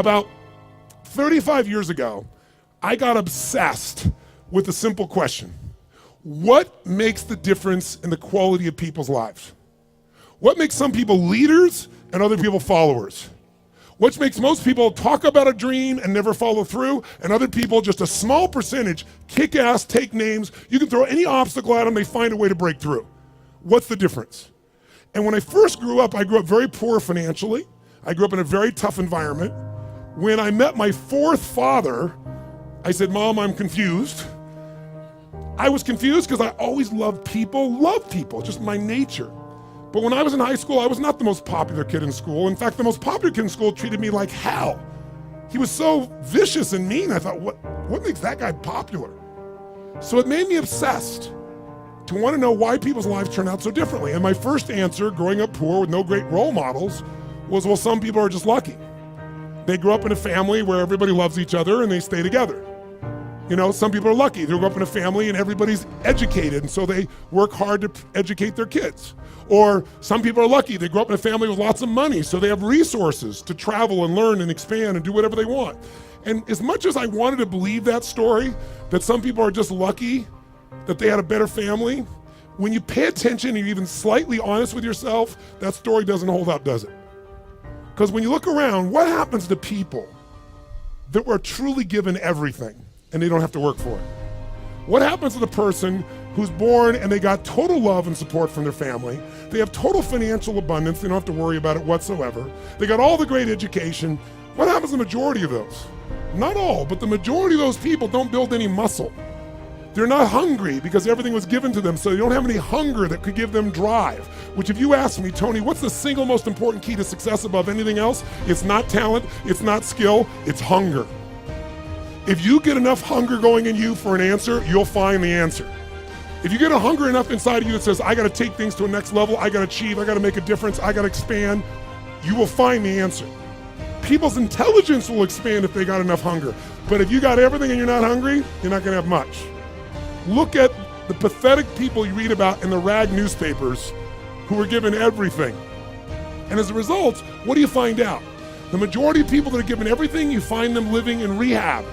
About 35 years ago, I got obsessed with a simple question. What makes the difference in the quality of people's lives? What makes some people leaders and other people followers? What makes most people talk about a dream and never follow through, and other people, just a small percentage, kick ass, take names. You can throw any obstacle at them, they find a way to break through. What's the difference? And when I first grew up, I grew up very poor financially. I grew up in a very tough environment. When I met my fourth father, I said, Mom, I'm confused. I was confused because I always loved people, just my nature. But when I was in high school, I was not the most popular kid in school. In fact, the most popular kid in school treated me like hell. He was so vicious and mean. I thought, what makes that guy popular? So it made me obsessed to want to know why people's lives turn out so differently. And my first answer, growing up poor with no great role models, was, well, some people are just lucky. They grew up in a family where everybody loves each other and they stay together. You know, some people are lucky. They grew up in a family and everybody's educated, and so they work hard to educate their kids. Or some people are lucky. They grew up in a family with lots of money, so they have resources to travel and learn and expand and do whatever they want. And as much as I wanted to believe that story, that some people are just lucky, that they had a better family, when you pay attention and you're even slightly honest with yourself, that story doesn't hold up, does it? Because when you look around, what happens to people that were truly given everything and they don't have to work for it? What happens to the person who's born and they got total love and support from their family? They have total financial abundance. They don't have to worry about it whatsoever. They got all the great education. What happens to the majority of those? Not all, but the majority of those people don't build any muscle. They're not hungry because everything was given to them, so they don't have any hunger that could give them drive. Which, if you ask me, Tony, what's the single most important key to success above anything else? It's not talent, it's not skill, it's hunger. If you get enough hunger going in you for an answer, you'll find the answer. If you get a hunger enough inside of you that says, I gotta take things to a next level, I gotta achieve, I gotta make a difference, I gotta expand, you will find the answer. People's intelligence will expand if they got enough hunger. But if you got everything and you're not hungry, you're not gonna have much. Look at the pathetic people you read about in the rag newspapers who were given everything. And as a result, what do you find out? The majority of people that are given everything, you find them living in rehab.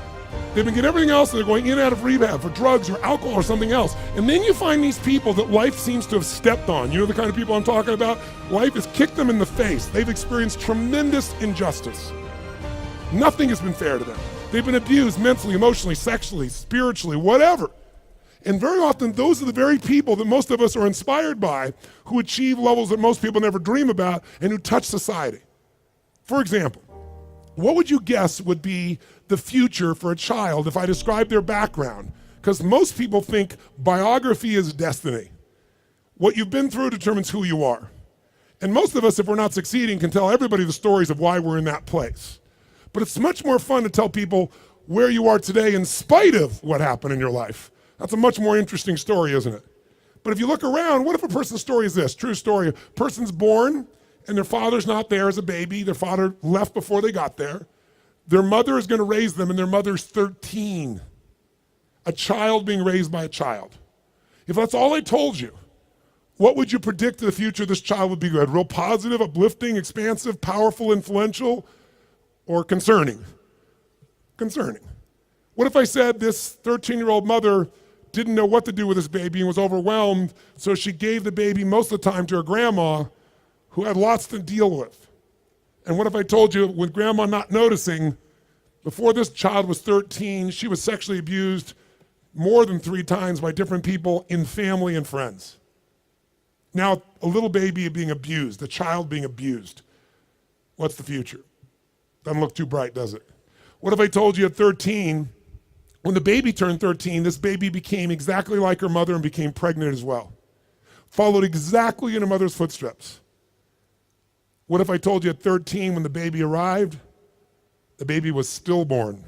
They've been getting everything else and they're going in and out of rehab for drugs or alcohol or something else. And then you find these people that life seems to have stepped on. You know the kind of people I'm talking about? Life has kicked them in the face. They've experienced tremendous injustice. Nothing has been fair to them. They've been abused mentally, emotionally, sexually, spiritually, whatever. And very often, those are the very people that most of us are inspired by, who achieve levels that most people never dream about and who touch society. For example, what would you guess would be the future for a child if I described their background? Because most people think biography is destiny. What you've been through determines who you are. And most of us, if we're not succeeding, can tell everybody the stories of why we're in that place. But it's much more fun to tell people where you are today in spite of what happened in your life. That's a much more interesting story, isn't it? But if you look around, what if a person's story is this? True story. A person's born and their father's not there as a baby. Their father left before they got there. Their mother is going to raise them and their mother's 13. A child being raised by a child. If that's all I told you, what would you predict the future of this child would be good? Real positive, uplifting, expansive, powerful, influential, or concerning? Concerning. What if I said this 13-year-old mother didn't know what to do with this baby and was overwhelmed, so she gave the baby most of the time to her grandma, who had lots to deal with? And what if I told you, with grandma not noticing, before this child was 13, she was sexually abused more than 3 times by different people in family and friends? Now, a little baby being abused, a child being abused. What's the future? Doesn't look too bright, does it? What if I told you at 13, when the baby turned 13, this baby became exactly like her mother and became pregnant as well? Followed exactly in her mother's footsteps. What if I told you at 13, when the baby arrived, the baby was stillborn?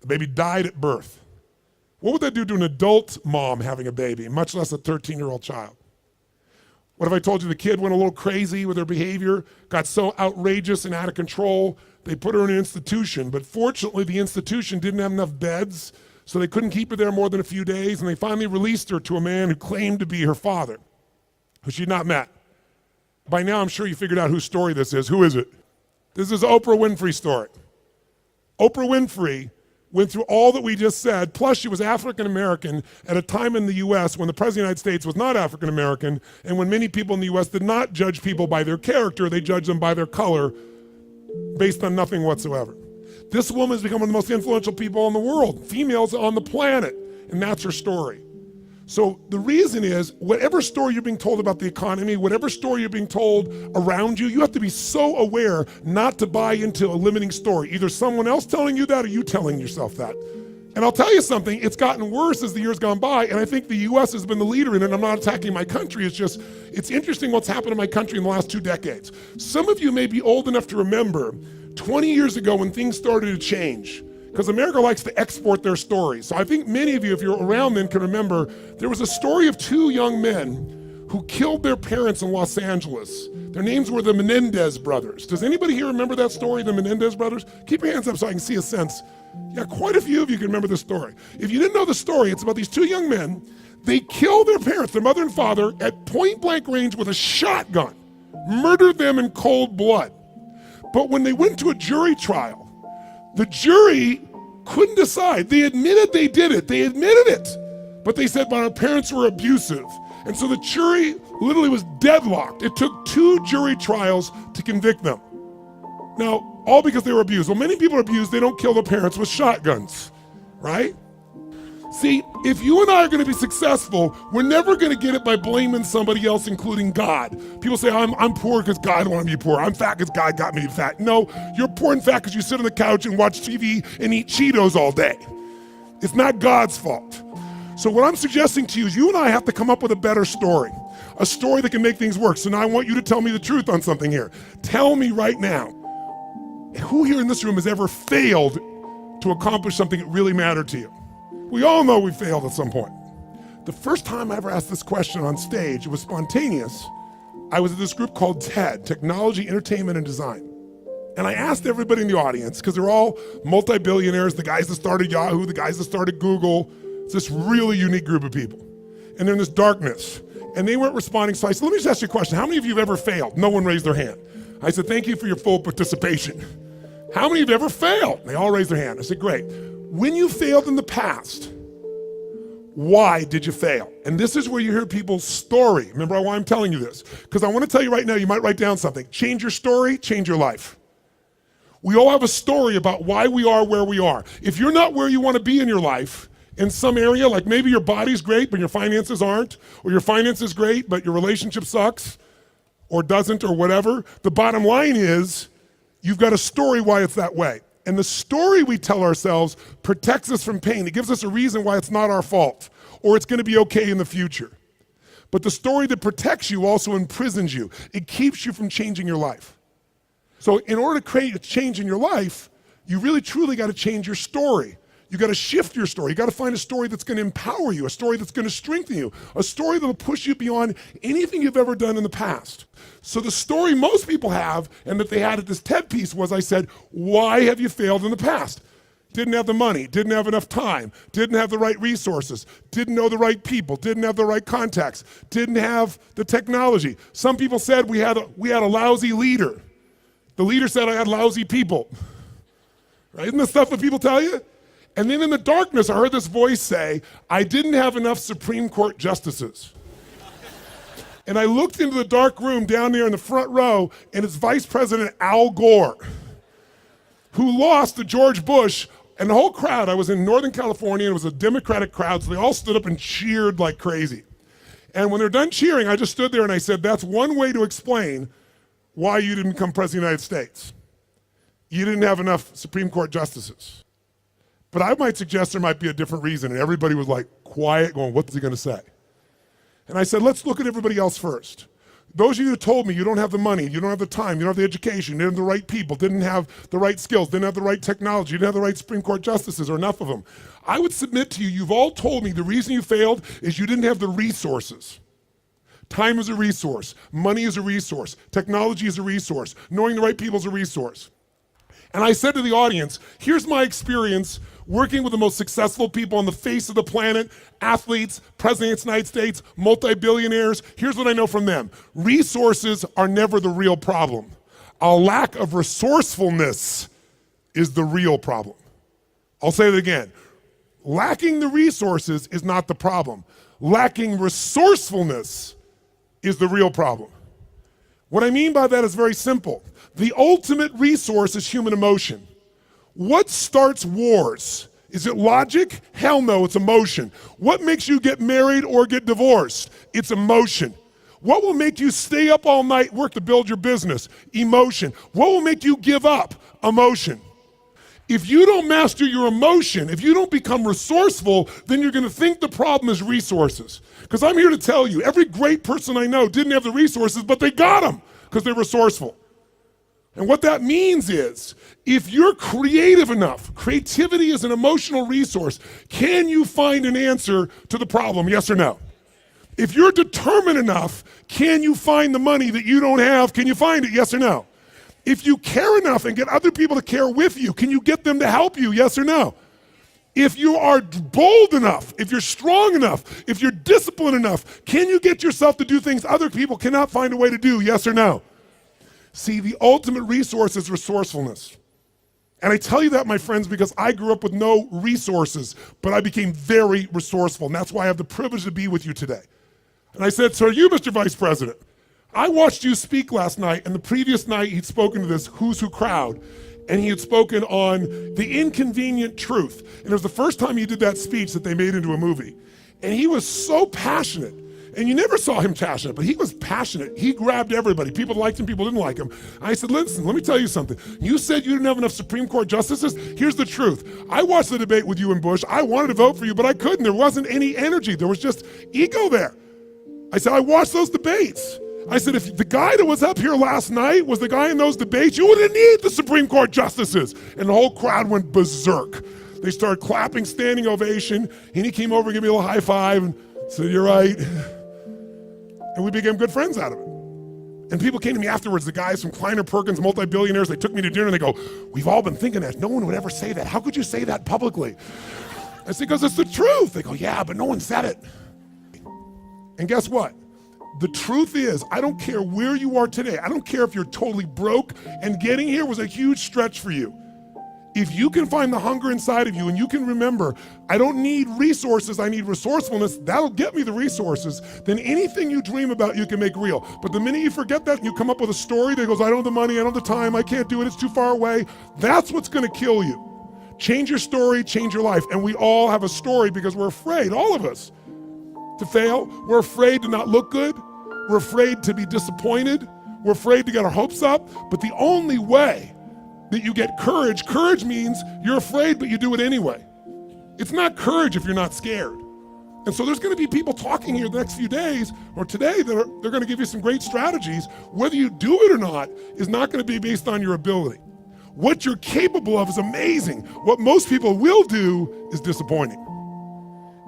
The baby died at birth. What would that do to an adult mom having a baby, much less a 13-year-old child? What if I told you the kid went a little crazy with her behavior, got so outrageous and out of control, they put her in an institution, but fortunately the institution didn't have enough beds, so they couldn't keep her there more than a few days, and they finally released her to a man who claimed to be her father, who she'd not met. By now I'm sure you figured out whose story this is. Who is it? This is Oprah Winfrey's story. Oprah Winfrey went through all that we just said, plus she was African American at a time in the US when the President of the United States was not African American, and when many people in the US did not judge people by their character, they judged them by their color based on nothing whatsoever. This woman has become one of the most influential people in the world, females on the planet, and that's her story. So the reason is, whatever story you're being told about the economy, whatever story you're being told around you, you have to be so aware not to buy into a limiting story. Either someone else telling you that or you telling yourself that. And I'll tell you something, it's gotten worse as the years gone by, and I think the US has been the leader in it. I'm not attacking my country, it's interesting what's happened in my country in the last 2 decades. Some of you may be old enough to remember 20 years ago when things started to change, because America likes to export their stories. So I think many of you, if you're around then, can remember there was a story of 2 young men who killed their parents in Los Angeles. Their names were the Menendez brothers. Does anybody here remember that story, the Menendez brothers? Keep your hands up so I can see a sense. Yeah, quite a few of you can remember this story. If you didn't know the story, it's about these 2 young men. They killed their parents, their mother and father, at point blank range with a shotgun, murdered them in cold blood. But when they went to a jury trial, the jury couldn't decide. They admitted they did it. They admitted it. But they said, but our parents were abusive. And so the jury literally was deadlocked. It took 2 jury trials to convict them. Now, all because they were abused. Well, many people are abused. They don't kill their parents with shotguns, right? See, if you and I are going to be successful, we're never going to get it by blaming somebody else, including God. People say, I'm poor because God wanted me to be poor. I'm fat because God got me fat. No, you're poor and fat because you sit on the couch and watch TV and eat Cheetos all day. It's not God's fault. So what I'm suggesting to you is you and I have to come up with a better story, a story that can make things work. So now I want you to tell me the truth on something here. Tell me right now, who here in this room has ever failed to accomplish something that really mattered to you? We all know we failed at some point. The first time I ever asked this question on stage, it was spontaneous. I was at this group called TED, Technology, Entertainment, and Design. And I asked everybody in the audience, because they're all multi-billionaires, the guys that started Yahoo, the guys that started Google. It's this really unique group of people. And they're in this darkness. And they weren't responding, so I said, let me just ask you a question. How many of you have ever failed? No one raised their hand. I said, thank you for your full participation. How many of you have ever failed? They all raised their hand. I said, great. When you failed in the past, why did you fail? And this is where you hear people's story. Remember why I'm telling you this? Because I want to tell you right now, you might write down something. Change your story, change your life. We all have a story about why we are where we are. If you're not where you want to be in your life, in some area, like maybe your body's great, but your finances aren't, or your finances great, but your relationship sucks, or doesn't, or whatever, the bottom line is, you've got a story why it's that way. And the story we tell ourselves protects us from pain. It gives us a reason why it's not our fault, or it's going to be okay in the future. But the story that protects you also imprisons you. It keeps you from changing your life. So in order to create a change in your life, you really truly got to change your story. You got to shift your story. You got to find a story that's going to empower you, a story that's going to strengthen you, a story that'll push you beyond anything you've ever done in the past. So the story most people have, and that they had at this TED piece was, I said, why have you failed in the past? Didn't have the money, didn't have enough time, didn't have the right resources, didn't know the right people, didn't have the right contacts, didn't have the technology. Some people said we had a lousy leader. The leader said I had lousy people. Right? Isn't this stuff that people tell you? And then in the darkness, I heard this voice say, I didn't have enough Supreme Court justices. And I looked into the dark room down there in the front row, and it's Vice President Al Gore, who lost to George Bush, and the whole crowd, I was in Northern California, and it was a Democratic crowd, so they all stood up and cheered like crazy. And when they're done cheering, I just stood there and I said, that's one way to explain why you didn't become President of the United States. You didn't have enough Supreme Court justices. But I might suggest there might be a different reason. And everybody was like quiet, going, what's he going to say? And I said, let's look at everybody else first. Those of you who told me you don't have the money, you don't have the time, you don't have the education, you didn't have the right people, didn't have the right skills, didn't have the right technology, you didn't have the right Supreme Court justices, or enough of them. I would submit to you, you've all told me the reason you failed is you didn't have the resources. Time is a resource. Money is a resource. Technology is a resource. Knowing the right people is a resource. And I said to the audience, here's my experience working with the most successful people on the face of the planet, athletes, presidents of the United States, multi-billionaires. Here's what I know from them. Resources are never the real problem. A lack of resourcefulness is the real problem. I'll say it again. Lacking the resources is not the problem. Lacking resourcefulness is the real problem. What I mean by that is very simple. The ultimate resource is human emotion. What starts wars? Is it logic? Hell no, it's emotion. What makes you get married or get divorced? It's emotion. What will make you stay up all night, work to build your business? Emotion. What will make you give up? Emotion. If you don't master your emotion, if you don't become resourceful, then you're gonna think the problem is resources. Because I'm here to tell you, every great person I know didn't have the resources, but they got them because they're resourceful. And what that means is, if you're creative enough, creativity is an emotional resource, can you find an answer to the problem, yes or no? If you're determined enough, can you find the money that you don't have? Can you find it, yes or no? If you care enough and get other people to care with you, can you get them to help you, yes or no? If you are bold enough, if you're strong enough, if you're disciplined enough, can you get yourself to do things other people cannot find a way to do, yes or no? See, the ultimate resource is resourcefulness. And I tell you that, my friends, because I grew up with no resources, but I became very resourceful, and that's why I have the privilege to be with you today. And I said, so are you, Mr. Vice President? I watched you speak last night, and the previous night he'd spoken to this Who's Who crowd, and he had spoken on the inconvenient truth. And it was the first time he did that speech that they made into a movie. And he was so passionate. And you never saw him passionate, but he was passionate. He grabbed everybody. People liked him, people didn't like him. I said, listen, let me tell you something. You said you didn't have enough Supreme Court justices? Here's the truth. I watched the debate with you and Bush. I wanted to vote for you, but I couldn't. There wasn't any energy. There was just ego there. I said, I watched those debates. I said, if the guy that was up here last night was the guy in those debates, you wouldn't need the Supreme Court justices. And the whole crowd went berserk. They started clapping, standing ovation, and he came over and gave me a little high five and said, you're right. And we became good friends out of it. And people came to me afterwards, the guys from Kleiner Perkins, multi-billionaires, they took me to dinner and they go, we've all been thinking that. No one would ever say that. How could you say that publicly? I said, because it's the truth. They go, yeah, but no one said it. And guess what? The truth is, I don't care where you are today. I don't care if you're totally broke and getting here was a huge stretch for you. If you can find the hunger inside of you and you can remember, I don't need resources, I need resourcefulness, that'll get me the resources, then anything you dream about you can make real. But the minute you forget that and you come up with a story that goes, I don't have the money, I don't have the time, I can't do it, it's too far away, that's what's gonna kill you. Change your story, change your life. And we all have a story because we're afraid, all of us, to fail. We're afraid to not look good. We're afraid to be disappointed. We're afraid to get our hopes up. But the only way that you get courage, courage means you're afraid, but you do it anyway. It's not courage if you're not scared. And so there's gonna be people talking here the next few days or today that they're gonna give you some great strategies. Whether you do it or not is not gonna be based on your ability. What you're capable of is amazing. What most people will do is disappointing.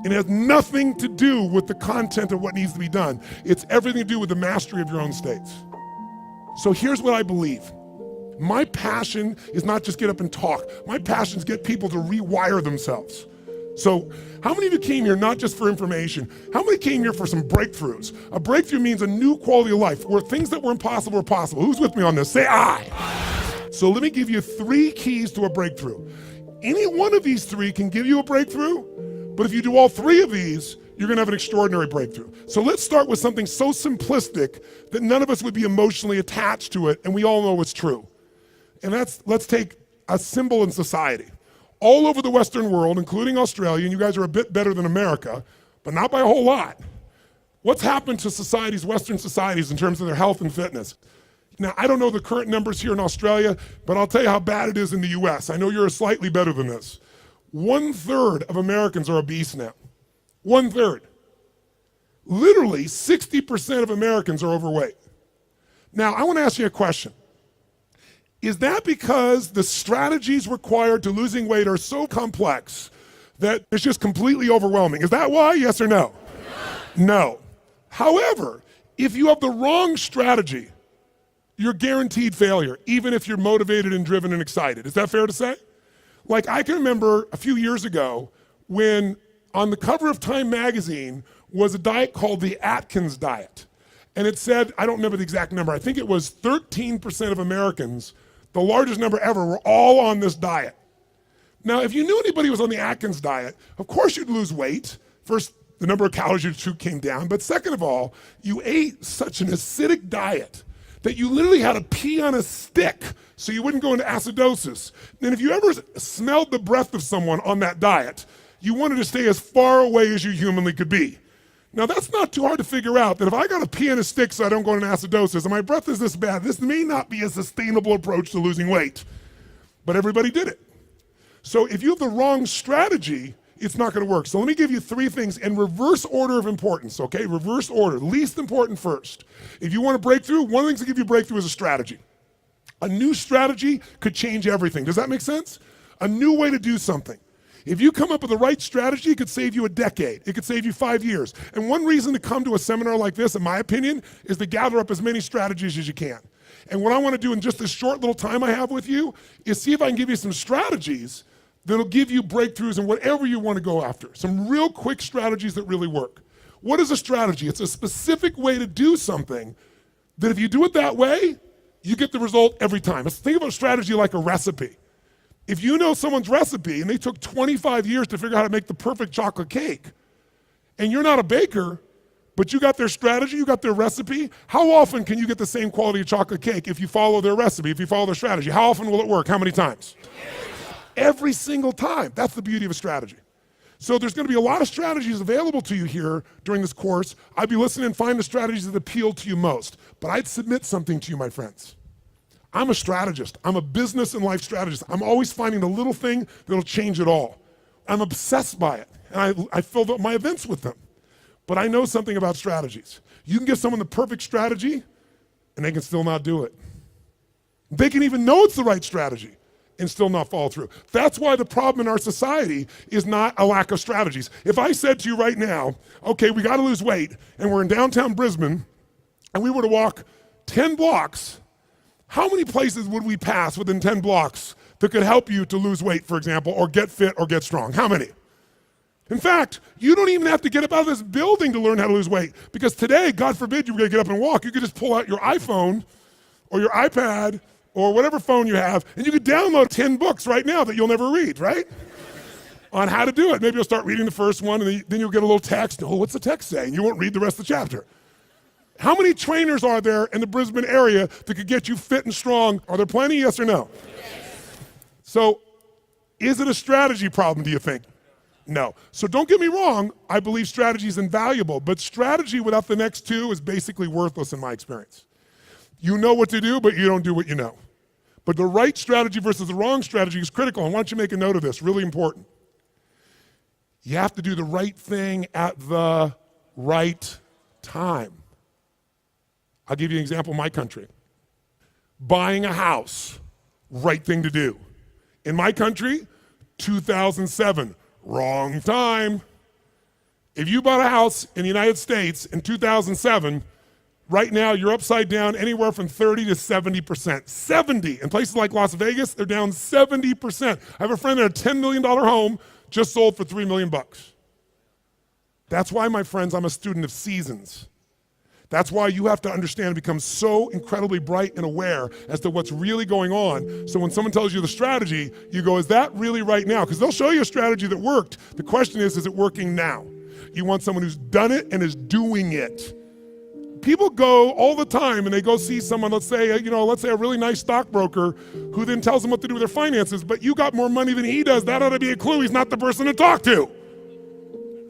It has nothing to do with the content of what needs to be done. It's everything to do with the mastery of your own states. So here's what I believe. My passion is not just get up and talk. My passion is get people to rewire themselves. So how many of you came here not just for information? How many came here for some breakthroughs? A breakthrough means a new quality of life where things that were impossible are possible. Who's with me on this? Say aye. So let me give you 3 keys to a breakthrough. Any one of these 3 can give you a breakthrough, but if you do all 3 of these, you're gonna have an extraordinary breakthrough. So let's start with something so simplistic that none of us would be emotionally attached to it, and we all know it's true. And let's take a symbol in society. All over the Western world, including Australia, and you guys are a bit better than America, but not by a whole lot. What's happened to societies, Western societies, in terms of their health and fitness? Now, I don't know the current numbers here in Australia, but I'll tell you how bad it is in the US. I know you're slightly better than this. 1/3 of Americans are obese now. 1/3. Literally 60% of Americans are overweight. Now, I wanna ask you a question. Is that because the strategies required to losing weight are so complex that it's just completely overwhelming? Is that why, yes or no? No. However, if you have the wrong strategy, you're guaranteed failure, even if you're motivated and driven and excited. Is that fair to say? Like, I can remember a few years ago when on the cover of Time magazine was a diet called the Atkins diet. And it said, I don't remember the exact number, I think it was 13% of Americans, the largest number ever, were all on this diet. Now, if you knew anybody who was on the Atkins diet, of course you'd lose weight. First, the number of calories you took came down, but second of all, you ate such an acidic diet that you literally had to pee on a stick so you wouldn't go into acidosis. And if you ever smelled the breath of someone on that diet, you wanted to stay as far away as you humanly could be. Now, that's not too hard to figure out, that if I got to pee on a stick so I don't go into acidosis and my breath is this bad, this may not be a sustainable approach to losing weight. But everybody did it. So if you have the wrong strategy, it's not going to work. So let me give you 3 things in reverse order of importance, okay? Reverse order, least important first. If you want a breakthrough, one of the things that give you a breakthrough is a strategy. A new strategy could change everything. Does that make sense? A new way to do something. If you come up with the right strategy, it could save you a decade. It could save you 5 years. And one reason to come to a seminar like this, in my opinion, is to gather up as many strategies as you can. And what I want to do in just this short little time I have with you is see if I can give you some strategies that'll give you breakthroughs in whatever you want to go after. Some real quick strategies that really work. What is a strategy? It's a specific way to do something that if you do it that way, you get the result every time. Let's think about strategy like a recipe. If you know someone's recipe and they took 25 years to figure out how to make the perfect chocolate cake, and you're not a baker, but you got their strategy, you got their recipe, how often can you get the same quality of chocolate cake if you follow their recipe, if you follow their strategy? How often will it work? How many times? Every single time. That's the beauty of a strategy. So there's going to be a lot of strategies available to you here during this course. I'd be listening and find the strategies that appeal to you most. But I'd submit something to you, my friends. I'm a strategist. I'm a business and life strategist. I'm always finding the little thing that'll change it all. I'm obsessed by it. And I filled up my events with them. But I know something about strategies. You can give someone the perfect strategy, and they can still not do it. They can even know it's the right strategy and still not follow through. That's why the problem in our society is not a lack of strategies. If I said to you right now, okay, we gotta lose weight, and we're in downtown Brisbane, and we were to walk 10 blocks, how many places would we pass within 10 blocks that could help you to lose weight, for example, or get fit or get strong? How many? In fact, you don't even have to get up out of this building to learn how to lose weight, because today, God forbid you were gonna get up and walk, you could just pull out your iPhone or your iPad or whatever phone you have, and you could download 10 books right now that you'll never read, right? On how to do it. Maybe you'll start reading the first one, and then you'll get a little text. Oh, what's the text say? And you won't read the rest of the chapter. How many trainers are there in the Brisbane area that could get you fit and strong? Are there plenty, yes or no? Yes. So, is it a strategy problem, do you think? No. So don't get me wrong, I believe strategy is invaluable, but strategy without the next 2 is basically worthless in my experience. You know what to do, but you don't do what you know. But the right strategy versus the wrong strategy is critical. And why don't you make a note of this, really important. You have to do the right thing at the right time. I'll give you an example in my country. Buying a house, right thing to do. In my country, 2007, wrong time. If you bought a house in the United States in 2007, right now, you're upside down anywhere from 30 to 70%. 70. In places like Las Vegas, they're down 70%. I have a friend that had a $10 million home just sold for $3 million. That's why, my friends, I'm a student of seasons. That's why you have to understand and become so incredibly bright and aware as to what's really going on. So when someone tells you the strategy, you go, is that really right now? Because they'll show you a strategy that worked. The question is it working now? You want someone who's done it and is doing it. People go all the time and they go see someone, let's say a really nice stockbroker who then tells them what to do with their finances, but you got more money than he does. That ought to be a clue he's not the person to talk to.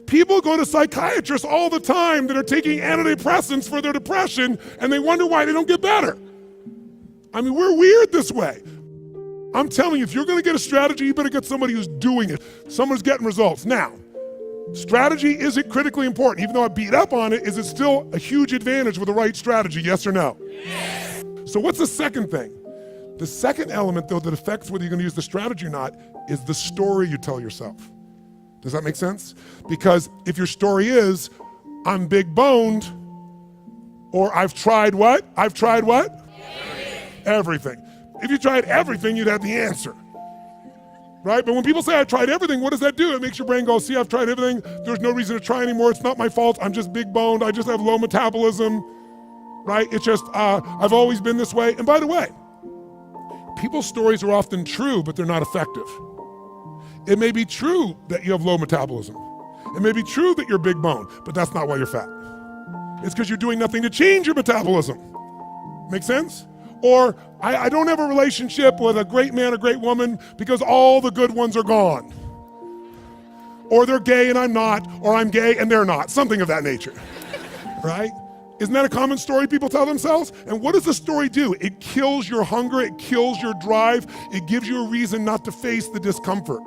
People go to psychiatrists all the time that are taking antidepressants for their depression, and they wonder why they don't get better. I mean, we're weird this way. I'm telling you, if you're gonna get a strategy, you better get somebody who's doing it, someone who's getting results. Now, strategy isn't critically important. Even though I beat up on it, is it still a huge advantage with the right strategy, yes or no? Yes. So what's the second thing? The second element, though, that affects whether you're gonna use the strategy or not is the story you tell yourself. Does that make sense? Because if your story is, I'm big boned, or I've tried what? I've tried what? Everything. If you tried everything, you'd have the answer. Right? But when people say I tried everything, what does that do? It makes your brain go, see, I've tried everything. There's no reason to try anymore. It's not my fault. I'm just big boned. I just have low metabolism. right? It's just, I've always been this way. And by the way, people's stories are often true, but they're not effective. It may be true that you have low metabolism. It may be true that you're big bone, but that's not why you're fat. It's because you're doing nothing to change your metabolism. Make sense? Or I don't have a relationship with a great man or great woman because all the good ones are gone. Or they're gay and I'm not, or I'm gay and they're not, something of that nature, right? Isn't that a common story people tell themselves? And what does the story do? It kills your hunger, it kills your drive, it gives you a reason not to face the discomfort.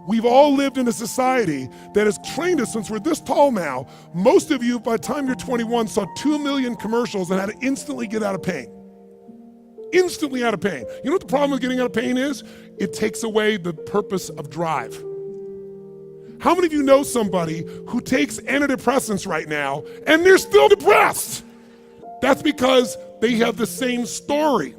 We've all lived in a society that has trained us since we're this tall now. Most of you, by the time you're 21, saw 2 million commercials and had to instantly get out of pain. Instantly out of pain. You know what the problem with getting out of pain is? It takes away the purpose of drive. How many of you know somebody who takes antidepressants right now and they're still depressed? That's because they have the same story.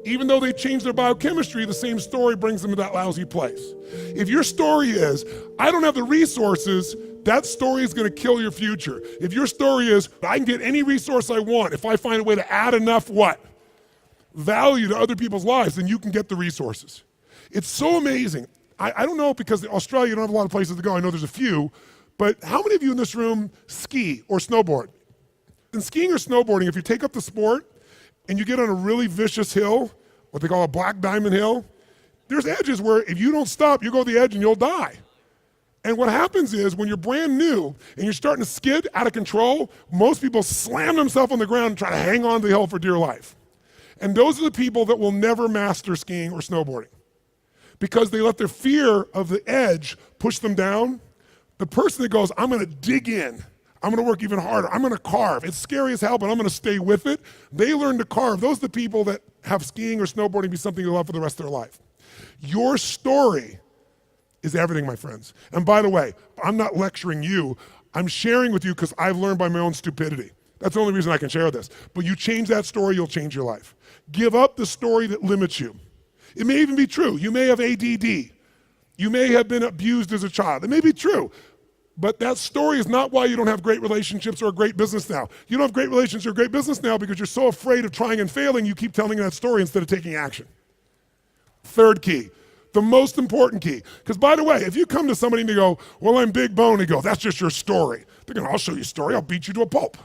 Even though they changed their biochemistry, the same story brings them to that lousy place. If your story is, I don't have the resources, that story is gonna kill your future. If your story is, I can get any resource I want, if I find a way to add enough what? Value to other people's lives, then you can get the resources. It's so amazing. I don't know, because in Australia, you don't have a lot of places to go. I know there's a few, but how many of you in this room ski or snowboard? In skiing or snowboarding, if you take up the sport and you get on a really vicious hill, what they call a black diamond hill, there's edges where if you don't stop, you go to the edge and you'll die. And what happens is when you're brand new and you're starting to skid out of control, most people slam themselves on the ground and try to hang on to the hill for dear life. And those are the people that will never master skiing or snowboarding, because they let their fear of the edge push them down. The person that goes, I'm gonna dig in, I'm gonna work even harder, I'm gonna carve. It's scary as hell, but I'm gonna stay with it. They learn to carve. Those are the people that have skiing or snowboarding be something they love for the rest of their life. Your story is everything, my friends. And by the way, I'm not lecturing you, I'm sharing with you because I've learned by my own stupidity. That's the only reason I can share this. But you change that story, you'll change your life. Give up the story that limits you. It may even be true. You may have ADD. You may have been abused as a child. It may be true. But that story is not why you don't have great relationships or a great business now. You don't have great relationships or great business now because you're so afraid of trying and failing, you keep telling that story instead of taking action. Third key, the most important key. Because by the way, if you come to somebody and they go, well, I'm big bone, and go, that's just your story. They're going, I'll show you a story, I'll beat you to a pulp.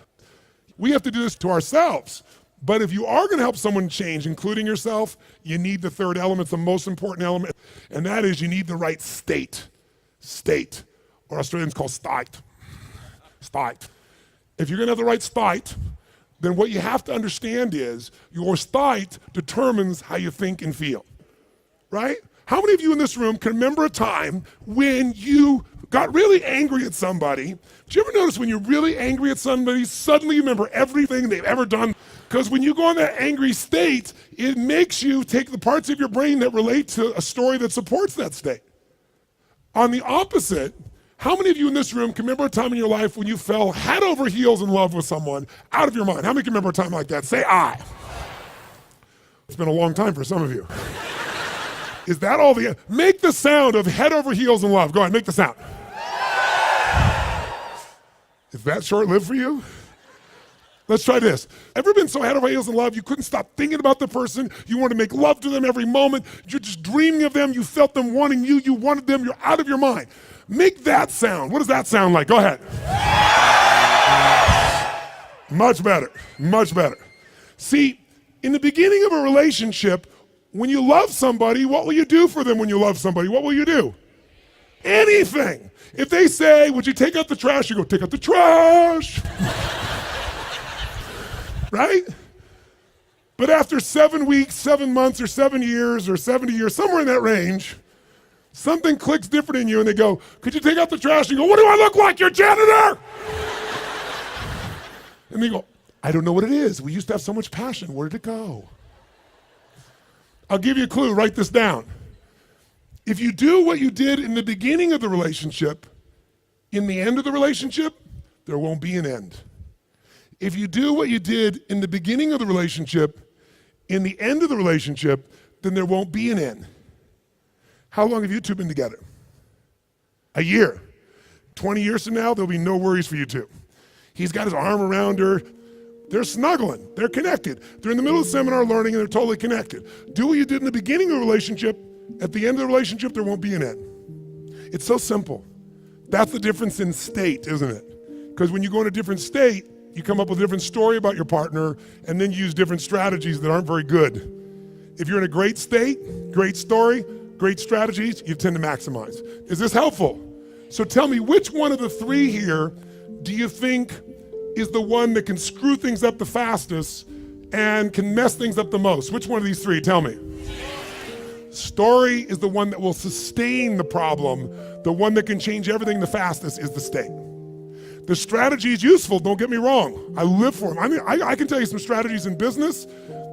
We have to do this to ourselves. But if you are gonna help someone change, including yourself, you need the third element, the most important element, and that is you need the right state. State, or Australians call state. State. If you're gonna have the right state, then what you have to understand is your state determines how you think and feel, right? How many of you in this room can remember a time when you got really angry at somebody? Did you ever notice when you're really angry at somebody, suddenly you remember everything they've ever done? Because when you go in that angry state, it makes you take the parts of your brain that relate to a story that supports that state. On the opposite, how many of you in this room can remember a time in your life when you fell head over heels in love with someone out of your mind? How many can remember a time like that? Say I. It's been a long time for some of you. Is that all the, make the sound of head over heels in love. Go ahead, make the sound. Is that short-lived for you? Let's try this. Ever been so head over heels in love you couldn't stop thinking about the person, you wanted to make love to them every moment, you're just dreaming of them, you felt them wanting you, you wanted them, you're out of your mind. Make that sound. What does that sound like? Go ahead. Much better, much better. See, in the beginning of a relationship, when you love somebody, what will you do for them when you love somebody? What will you do? Anything. If they say, would you take out the trash? You go, take out the trash. Right? But after 7 weeks, 7 months, or 7 years, or 70 years, somewhere in that range, something clicks different in you and they go, could you take out the trash? You go, what do I look like, your janitor? And they go, I don't know what it is. We used to have so much passion. Where did it go? I'll give you a clue, write this down. If you do what you did in the beginning of the relationship, in the end of the relationship, there won't be an end. If you do what you did in the beginning of the relationship, in the end of the relationship, then there won't be an end. How long have you two been together? A year. 20 years from now, there'll be no worries for you two. He's got his arm around her. They're snuggling, they're connected. They're in the middle of the seminar learning and they're totally connected. Do what you did in the beginning of the relationship, at the end of the relationship, there won't be an end. It's so simple. That's the difference in state, isn't it? Because when you go in a different state, you come up with a different story about your partner and then use different strategies that aren't very good. If you're in a great state, great story, great strategies, you tend to maximize. Is this helpful? So tell me, which one of the three here do you think is the one that can screw things up the fastest and can mess things up the most? Which one of these three? Tell me. Story is the one that will sustain the problem. The one that can change everything the fastest is the state. The strategy is useful, don't get me wrong. I live for them. I mean, I can tell you some strategies in business.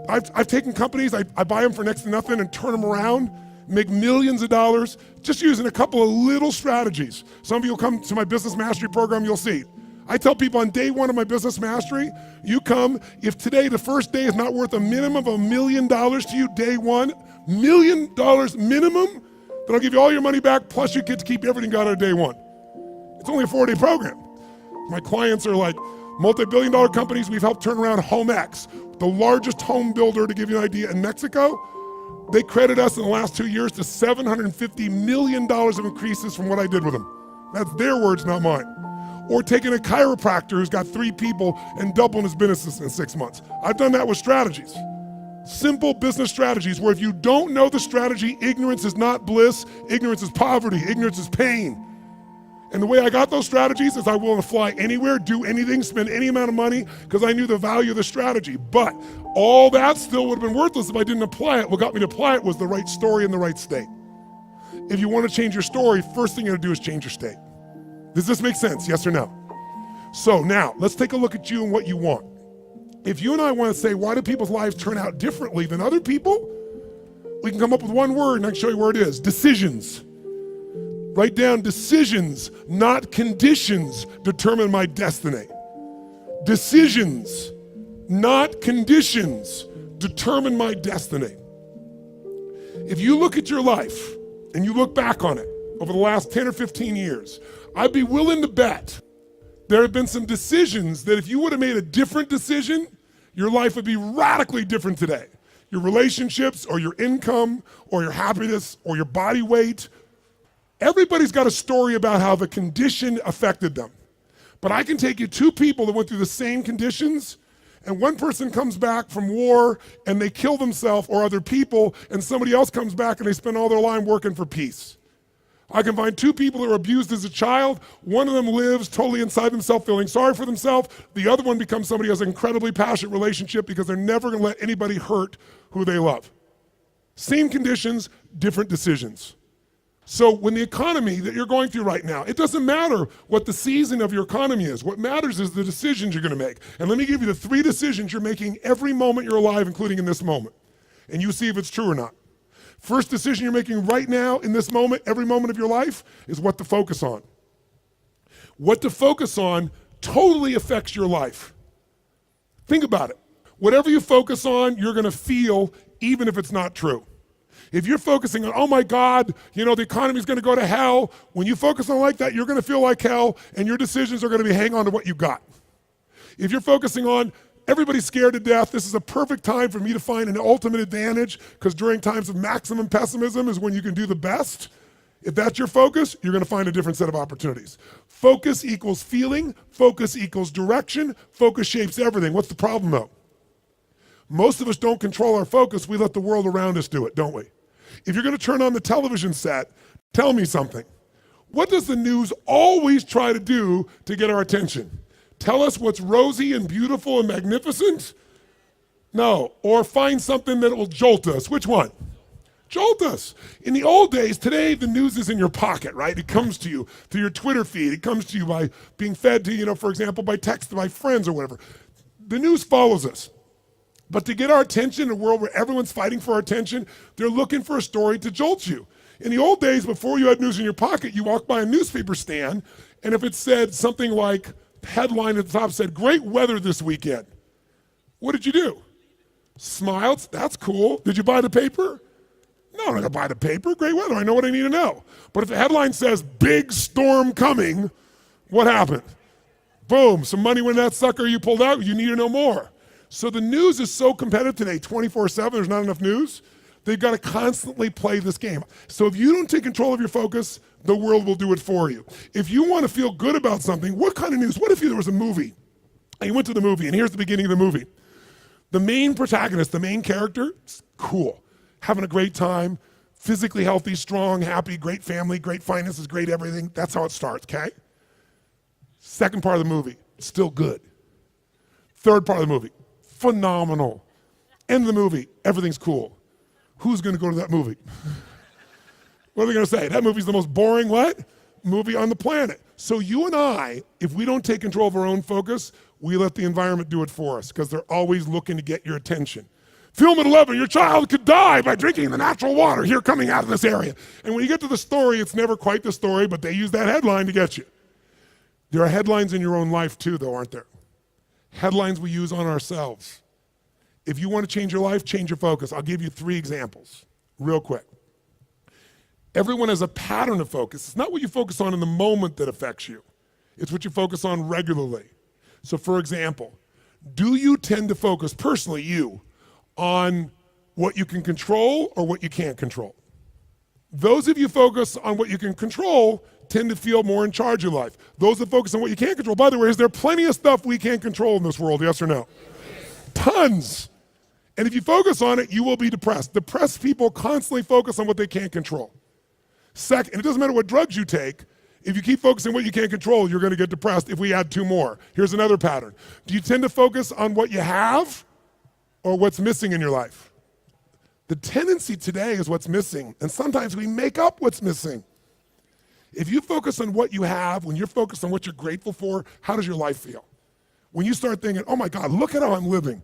I've taken companies, I buy them for next to nothing and turn them around, make millions of dollars, just using a couple of little strategies. Some of you will come to my business mastery program, you'll see. I tell people on day one of my business mastery, you come, if today, the first day is not worth a minimum of $1 million to you, day one, $1 million minimum, then I'll give you all your money back, plus you get to keep everything got on day one. It's only a 4-day program. My clients are like multi-billion-dollar companies. We've helped turn around HomeX, the largest home builder, to give you an idea, in Mexico. They credit us in the last 2 years to $750 million of increases from what I did with them. That's their words, not mine. Or taking a chiropractor who's got 3 people and doubling his business in 6 months. I've done that with strategies. Simple business strategies where if you don't know the strategy, ignorance is not bliss, ignorance is poverty, ignorance is pain. And the way I got those strategies is I willing to fly anywhere, do anything, spend any amount of money because I knew the value of the strategy. But all that still would have been worthless if I didn't apply it. What got me to apply it was the right story in the right state. If you want to change your story, first thing you got to do is change your state. Does this make sense, yes or no? So now, let's take a look at you and what you want. If you and I want to say, why do people's lives turn out differently than other people? We can come up with one word and I can show you where it is. Decisions. Write down decisions, not conditions, determine my destiny. Decisions, not conditions, determine my destiny. If you look at your life and you look back on it over the last 10 or 15 years, I'd be willing to bet there have been some decisions that if you would have made a different decision, your life would be radically different today. Your relationships or your income or your happiness or your body weight. Everybody's got a story about how the condition affected them. But I can take you 2 people that went through the same conditions, and one person comes back from war and they kill themselves or other people, and somebody else comes back and they spend all their life working for peace. I can find 2 people that were abused as a child. One of them lives totally inside themselves, feeling sorry for themselves. The other one becomes somebody who has an incredibly passionate relationship because they're never gonna let anybody hurt who they love. Same conditions, different decisions. So when the economy that you're going through right now, it doesn't matter what the season of your economy is. What matters is the decisions you're gonna make. And let me give you the 3 decisions you're making every moment you're alive, including in this moment. And you see if it's true or not. First decision you're making right now, in this moment, every moment of your life, is what to focus on. What to focus on totally affects your life. Think about it. Whatever you focus on, you're gonna feel, even if it's not true. If you're focusing on, oh my God, you know, the economy's gonna go to hell, when you focus on like that, you're gonna feel like hell, and your decisions are gonna be hang on to what you got. If you're focusing on, everybody's scared to death, this is a perfect time for me to find an ultimate advantage, because during times of maximum pessimism is when you can do the best. If that's your focus, you're gonna find a different set of opportunities. Focus equals feeling, focus equals direction, focus shapes everything. What's the problem though? Most of us don't control our focus, we let the world around us do it, don't we? If you're gonna turn on the television set, tell me something. What does the news always try to do to get our attention? Tell us what's rosy and beautiful and magnificent? No, or find something that will jolt us. Which one? Jolt us. In the old days, today the news is in your pocket, right? It comes to you through your Twitter feed. It comes to you by being fed to, you know, for example, by text by friends or whatever. The news follows us. But to get our attention in a world where everyone's fighting for our attention, they're looking for a story to jolt you. In the old days, before you had news in your pocket, you walked by a newspaper stand, and if it said something like, headline at the top said, great weather this weekend, what did you do? Smiled, that's cool. Did you buy the paper? No, I'm not gonna buy the paper, great weather, I know what I need to know. But if the headline says, big storm coming, what happened? Boom, some money went in that sucker, you pulled out, you need to know more. So the news is so competitive today, 24/7, there's not enough news. They've got to constantly play this game. So if you don't take control of your focus, the world will do it for you. If you want to feel good about something, what kind of news? What if there was a movie, and you went to the movie, and here's the beginning of the movie. The main protagonist, the main character, cool, having a great time, physically healthy, strong, happy, great family, great finances, great everything. That's how it starts, okay? Second part of the movie, still good. Third part of the movie, phenomenal. End of the movie, everything's cool. Who's gonna go to that movie? What are they gonna say? That movie's the most boring what? Movie on the planet. So you and I, if we don't take control of our own focus, we let the environment do it for us because they're always looking to get your attention. Film at 11, your child could die by drinking the natural water here coming out of this area. And when you get to the story, it's never quite the story, but they use that headline to get you. There are headlines in your own life too, though, aren't there? Headlines we use on ourselves. If you want to change your life, change your focus. I'll give you 3 examples, real quick. Everyone has a pattern of focus. It's not what you focus on in the moment that affects you. It's what you focus on regularly. So for example, do you tend to focus, personally you, on what you can control or what you can't control? Those of you focus on what you can control tend to feel more in charge of life. Those that focus on what you can't control, by the way, is there plenty of stuff we can't control in this world, yes or no? Tons. And if you focus on it, you will be depressed. Depressed people constantly focus on what they can't control. Second, and it doesn't matter what drugs you take, if you keep focusing on what you can't control, you're gonna get depressed if we add 2 more. Here's another pattern. Do you tend to focus on what you have or what's missing in your life? The tendency today is what's missing, and sometimes we make up what's missing. If you focus on what you have, when you're focused on what you're grateful for, how does your life feel? When you start thinking, oh my God, look at how I'm living.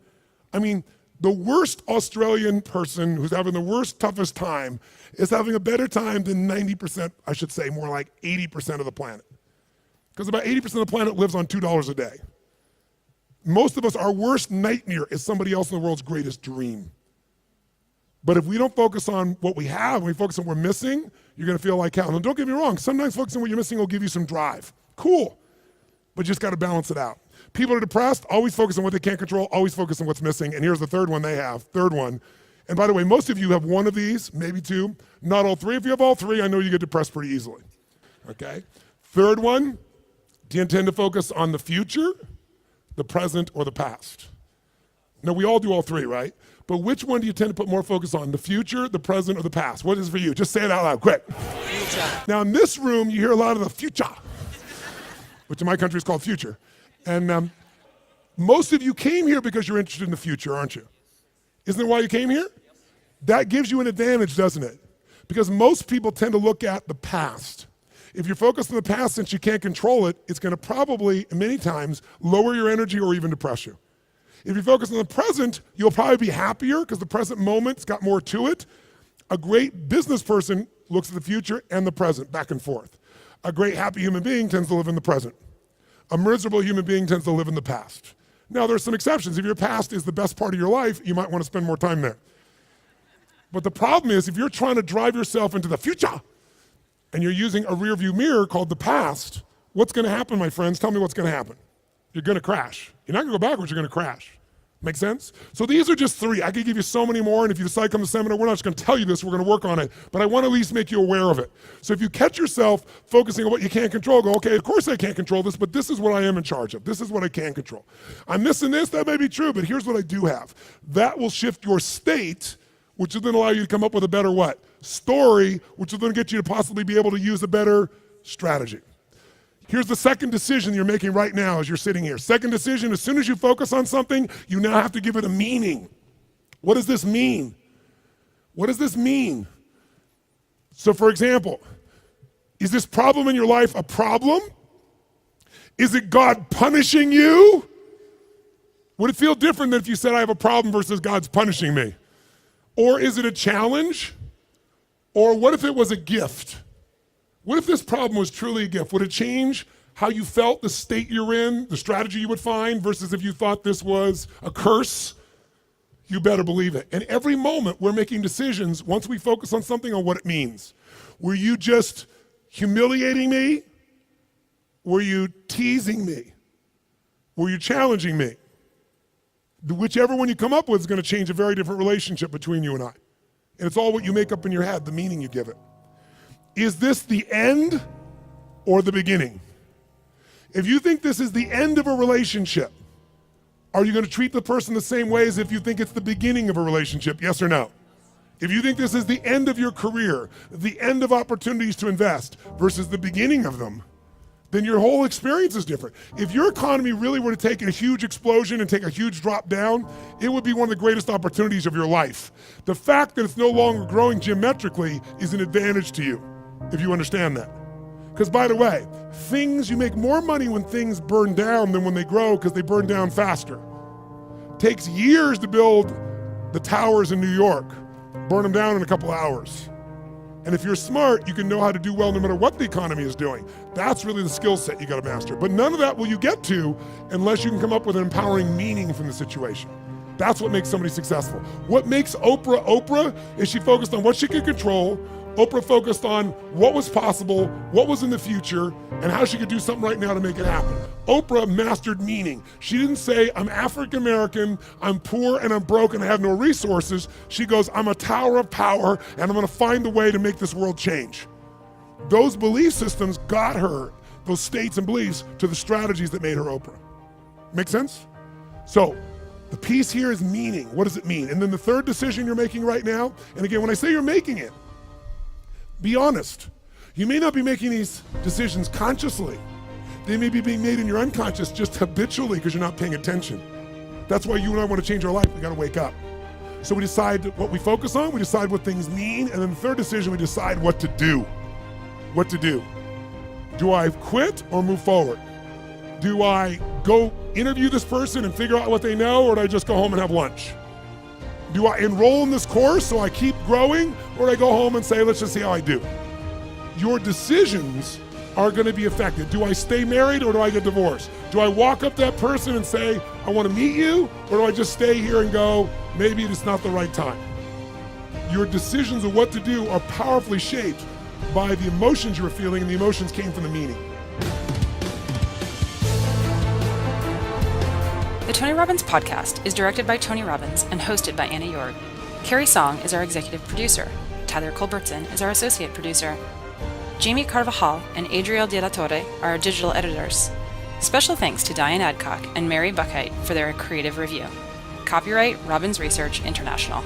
I mean, the worst Australian person who's having the worst, toughest time is having a better time than 90%, I should say, more like 80% of the planet. Because about 80% of the planet lives on $2 a day. Most of us, our worst nightmare is somebody else in the world's greatest dream. But if we don't focus on what we have, when we focus on what we're missing, you're gonna feel like hell. And don't get me wrong, sometimes focusing on what you're missing will give you some drive. Cool, but you just gotta balance it out. People are depressed, always focus on what they can't control, always focus on what's missing, and here's the third one they have, third one. And by the way, most of you have one of these, maybe 2, not all 3. If you have all 3, I know you get depressed pretty easily, okay? Third one, do you intend to focus on the future, the present, or the past? Now, we all do all 3, right? But which one do you tend to put more focus on, the future, the present, or the past? What is it for you? Just say it out loud, quick. Future. Now, in this room, you hear a lot of the future, which in my country is called future. And most of you came here because you're interested in the future, aren't you? Isn't that why you came here? That gives you an advantage, doesn't it? Because most people tend to look at the past. If you're focused on the past, since you can't control it, it's gonna probably, many times, lower your energy or even depress you. If you focus on the present, you'll probably be happier because the present moment's got more to it. A great business person looks at the future and the present, back and forth. A great happy human being tends to live in the present. A miserable human being tends to live in the past. Now, there's some exceptions. If your past is the best part of your life, you might want to spend more time there. But the problem is, if you're trying to drive yourself into the future and you're using a rear view mirror called the past, what's gonna happen, my friends? Tell me what's gonna happen. You're gonna crash. You're not gonna go backwards, you're gonna crash. Make sense? So these are just 3. I could give you so many more, and if you decide to come to the seminar, we're not just gonna tell you this, we're gonna work on it, but I wanna at least make you aware of it. So if you catch yourself focusing on what you can't control, go, okay, of course I can't control this, but this is what I am in charge of. This is what I can control. I'm missing this, that may be true, but here's what I do have. That will shift your state, which will then allow you to come up with a better what? Story, which will then get you to possibly be able to use a better strategy. Here's the second decision you're making right now as you're sitting here. Second decision, as soon as you focus on something, you now have to give it a meaning. What does this mean? What does this mean? So for example, is this problem in your life a problem? Is it God punishing you? Would it feel different than if you said I have a problem versus God's punishing me? Or is it a challenge? Or what if it was a gift? What if this problem was truly a gift? Would it change how you felt, the state you're in, the strategy you would find, versus if you thought this was a curse? You better believe it. And every moment we're making decisions once we focus on something, on what it means. Were you just humiliating me? Were you teasing me? or you're challenging me. Whichever one you come up with is going to change a very different relationship between you and I. And it's all what you make up in your head, the meaning you give it. Is this the end or the beginning? If you think this is the end of a relationship, are you going to treat the person the same way as if you think it's the beginning of a relationship? Yes or no? If you think this is the end of your career, the end of opportunities to invest versus the beginning of them, then your whole experience is different. If your economy really were to take a huge explosion and take a huge drop down, it would be one of the greatest opportunities of your life. The fact that it's no longer growing geometrically is an advantage to you, if you understand that. Because by the way, you make more money when things burn down than when they grow because they burn down faster. It takes years to build the towers in New York, burn them down in a couple hours. And if you're smart, you can know how to do well no matter what the economy is doing. That's really the skill set you gotta master. But none of that will you get to unless you can come up with an empowering meaning from the situation. That's what makes somebody successful. What makes Oprah Oprah is she focused on what she could control. Oprah focused on what was possible, what was in the future, and how she could do something right now to make it happen. Oprah mastered meaning. She didn't say, I'm African American, I'm poor and I'm broke and I have no resources. She goes, I'm a tower of power and I'm gonna find a way to make this world change. Those belief systems got her, those states and beliefs, to the strategies that made her Oprah. Make sense? So, the piece here is meaning. What does it mean? And then the third decision you're making right now, and again, when I say you're making it, be honest. You may not be making these decisions consciously. They may be being made in your unconscious just habitually because you're not paying attention. That's why you and I want to change our life. We got to wake up. So we decide what we focus on, we decide what things mean, and then the third decision, we decide what to do. What to do. Do I quit or move forward? Do I go interview this person and figure out what they know, or do I just go home and have lunch? Do I enroll in this course so I keep growing, or do I go home and say, let's just see how I do? Your decisions are gonna be affected. Do I stay married or do I get divorced? Do I walk up to that person and say, I wanna meet you, or do I just stay here and go, maybe it's not the right time? Your decisions of what to do are powerfully shaped by the emotions you're feeling, and the emotions came from the meaning. The Tony Robbins podcast is directed by Tony Robbins and hosted by Anna Yord. Carrie Song is our executive producer. Tyler Culbertson is our associate producer. Jamie Carvajal and Adriel De La Torre are our digital editors. Special thanks to Diane Adcock and Mary Buckheit for their creative review. Copyright Robbins Research International.